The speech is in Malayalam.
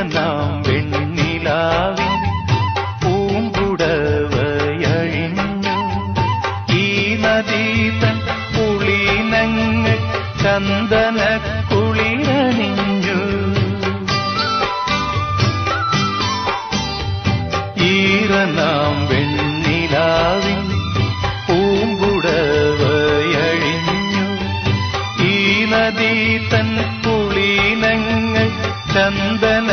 ഈറനാം വെണ്ണിലാവിൻ പൂമ്പുടവയഴിഞ്ഞു ഈ നദീ തൻ പുളിനങ്ങൾ ചന്ദന കുളിരണിഞ്ഞു ഈറനാം വെണ്ണിലാവിൻ പൂമ്പുടവയഴിഞ്ഞു ഈ നദീ തൻ പുളിനങ്ങൾ ചന്ദന